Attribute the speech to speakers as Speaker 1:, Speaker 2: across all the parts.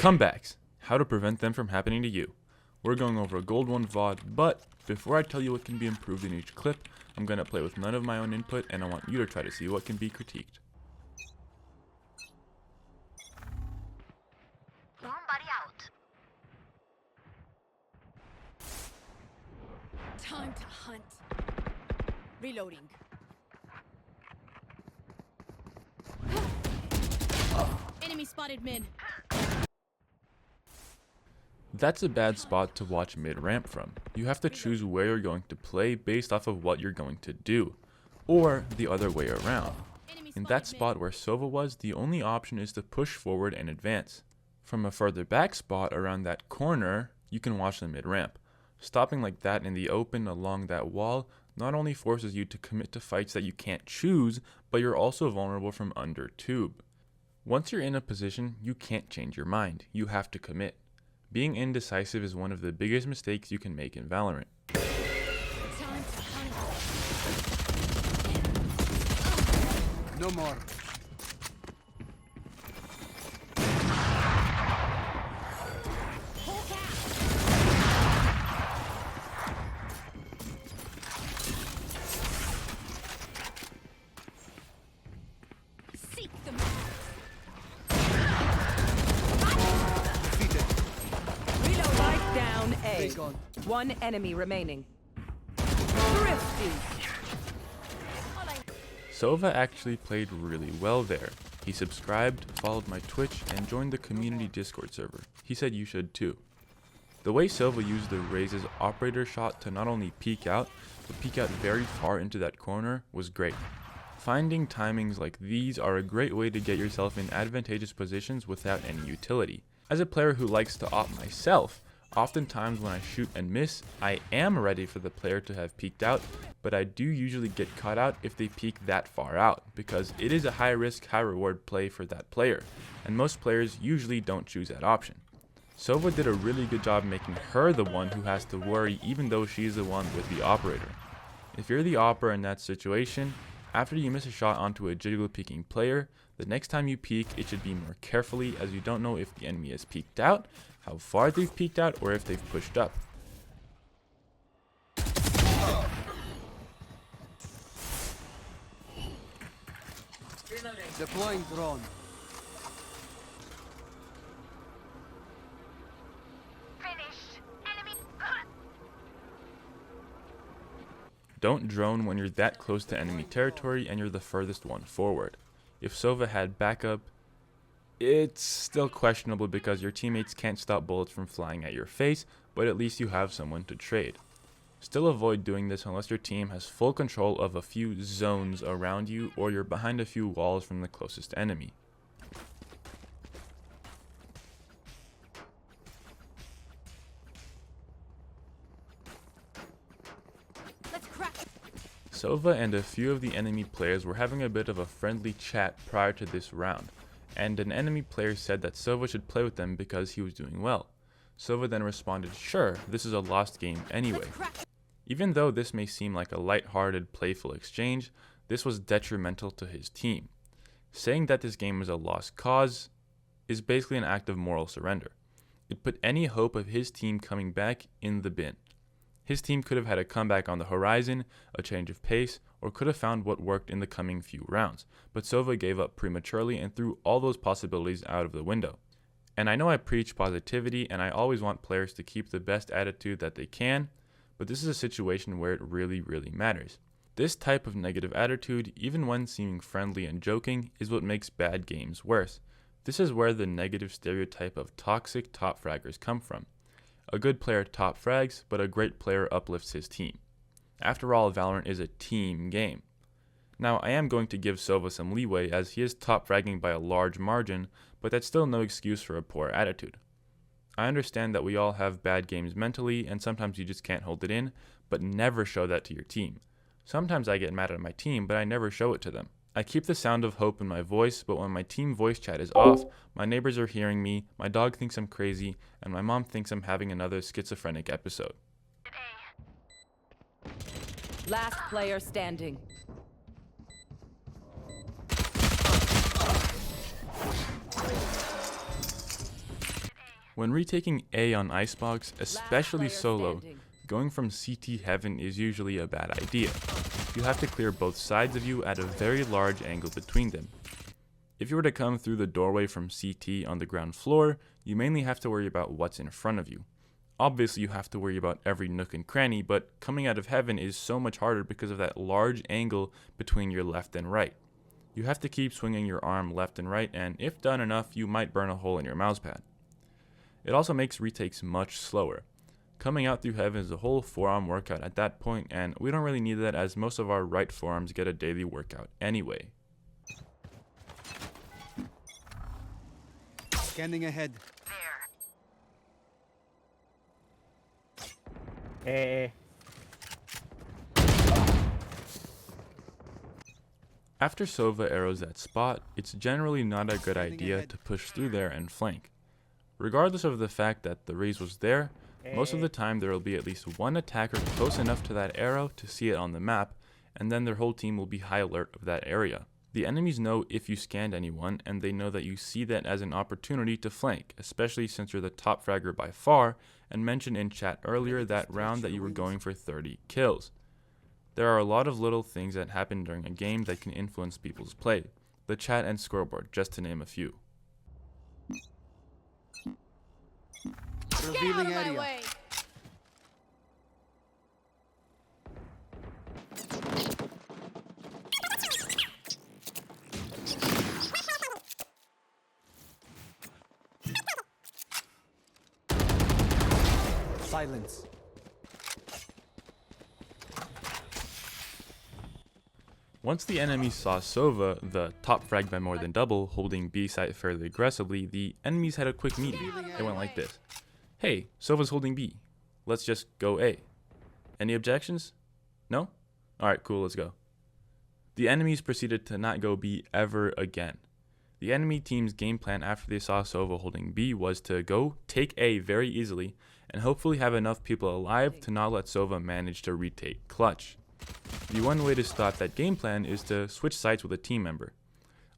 Speaker 1: Comebacks. How to prevent them from happening to you. We're going over a Gold 1 VOD, but before I tell you what can be improved in each clip, I'm going to play with none of my own input and I want you to try to see what can be critiqued.
Speaker 2: Somebody out.
Speaker 3: Time to hunt. Reloading. Enemy spotted mid.
Speaker 1: That's a bad spot to watch mid-ramp from. You have to choose where you're going to play based off of what you're going to do, or the other way around. In that spot where Sova was, the only option is to push forward and advance. From a further back spot around that corner, you can watch the mid-ramp. Stopping like that in the open along that wall not only forces you to commit to fights that you can't choose, but you're also vulnerable from under tube. Once you're in a position, you can't change your mind. You have to commit. Being indecisive is one of the biggest mistakes you can make in Valorant.
Speaker 4: No more.
Speaker 3: Seek them.
Speaker 5: Reload. Spike down A.
Speaker 4: Big on.
Speaker 5: One enemy remaining. Thrifty.
Speaker 1: Sova actually played really well there. He subscribed, followed my Twitch, and joined the community Discord server. He said you should too. The way Sova used the Raze's operator shot to not only peek out, but peek out very far into that corner was great. Finding timings like these are a great way to get yourself in advantageous positions without any utility. As a player who likes to op myself, oftentimes when I shoot and miss, I am ready for the player to have peeked out, but I do usually get caught out if they peek that far out, because it is a high risk, high reward play for that player, and most players usually don't choose that option. Sova did a really good job making her the one who has to worry even though she's the one with the operator. If you're the operator in that situation, after you miss a shot onto a jiggle peeking player, the next time you peek it should be more carefully, as you don't know if the enemy has peeked out, how far they've peeked out, or if they've pushed up.
Speaker 4: Deploying drone.
Speaker 2: Finished. Enemy.
Speaker 1: Don't drone when you're that close to enemy territory and you're the furthest one forward. If Sova had backup, it's still questionable because your teammates can't stop bullets from flying at your face, but at least you have someone to trade. Still avoid doing this unless your team has full control of a few zones around you or you're behind a few walls from the closest enemy.
Speaker 3: Let's crack.
Speaker 1: Sova and a few of the enemy players were having a bit of a friendly chat prior to this round, and an enemy player said that Sova should play with them because he was doing well. Sova then responded, "Sure, this is a lost game anyway." Even though this may seem like a light-hearted, playful exchange, this was detrimental to his team. Saying that this game was a lost cause is basically an act of moral surrender. It put any hope of his team coming back in the bin. His team could have had a comeback on the horizon, a change of pace, or could have found what worked in the coming few rounds, but Sova gave up prematurely and threw all those possibilities out of the window. And I know I preach positivity and I always want players to keep the best attitude that they can, but this is a situation where it really matters. This type of negative attitude, even when seeming friendly and joking, is what makes bad games worse. This is where the negative stereotype of toxic top fraggers come from. A good player top frags, but a great player uplifts his team. After all, Valorant is a team game. Now, I am going to give Sova some leeway as he is top fragging by a large margin, but that's still no excuse for a poor attitude. I understand that we all have bad games mentally and sometimes you just can't hold it in, but never show that to your team. Sometimes I get mad at my team, but I never show it to them. I keep the sound of hope in my voice, but when my team voice chat is off, my neighbors are hearing me, my dog thinks I'm crazy, and my mom thinks I'm having another schizophrenic episode.
Speaker 5: Last player standing.
Speaker 1: When retaking A on Icebox,
Speaker 5: Last
Speaker 1: especially
Speaker 5: player
Speaker 1: solo,
Speaker 5: standing.
Speaker 1: going from CT heaven is usually a bad idea. You have to clear both sides of you at a very large angle between them. If you were to come through the doorway from CT on the ground floor, you mainly have to worry about what's in front of you. Obviously you have to worry about every nook and cranny, but coming out of heaven is so much harder because of that large angle between your left and right. You have to keep swinging your arm left and right, and if done enough, you might burn a hole in your mousepad. It also makes retakes much slower. Coming out through heaven is a whole forearm workout at that point, and we don't really need that as most of our right forearms get a daily workout anyway.
Speaker 4: Scanning ahead.
Speaker 2: There.
Speaker 1: After Sova arrows that spot, it's generally not a good idea to push through there and flank. Regardless of the fact that the raise was there, most of the time there will be at least one attacker close enough to that arrow to see it on the map, and then their whole team will be high alert of that area. The enemies know if you scanned anyone, and they know that you see that as an opportunity to flank, especially since you're the top fragger by far, and mentioned in chat earlier that round that you were going for 30 kills. There are a lot of little things that happen during a game that can influence people's play, the chat and scoreboard, just to name a few.
Speaker 3: Get out
Speaker 4: Revealing
Speaker 3: of my
Speaker 4: area.
Speaker 3: way!
Speaker 4: Silence.
Speaker 1: Once the enemy saw Sova, the top frag by more than double, holding B site fairly aggressively, the enemies had a quick meeting. It went like this. Hey, Sova's holding B. Let's just go A. Any objections? No? Alright, cool, let's go. The enemies proceeded to not go B ever again. The enemy team's game plan after they saw Sova holding B was to go take A very easily and hopefully have enough people alive to not let Sova manage to retake clutch. The one way to stop that game plan is to switch sides with a team member.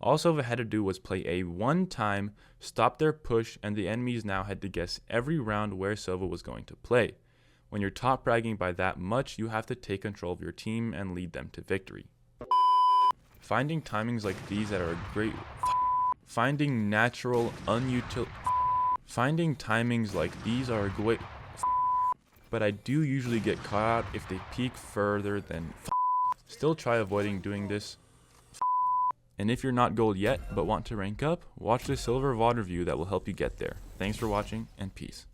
Speaker 1: All Sova had to do was play A one time, stop their push, and the enemies now had to guess every round where Sova was going to play. When you're top fragging by that much, you have to take control of your team and lead them to victory. Finding timings like these that are great. Finding natural, unutil. Finding timings like these are great. But I do usually get caught out if they peek further than. Still try avoiding doing this. And if you're not gold yet but want to rank up, watch the silver VOD review that will help you get there. Thanks for watching and peace.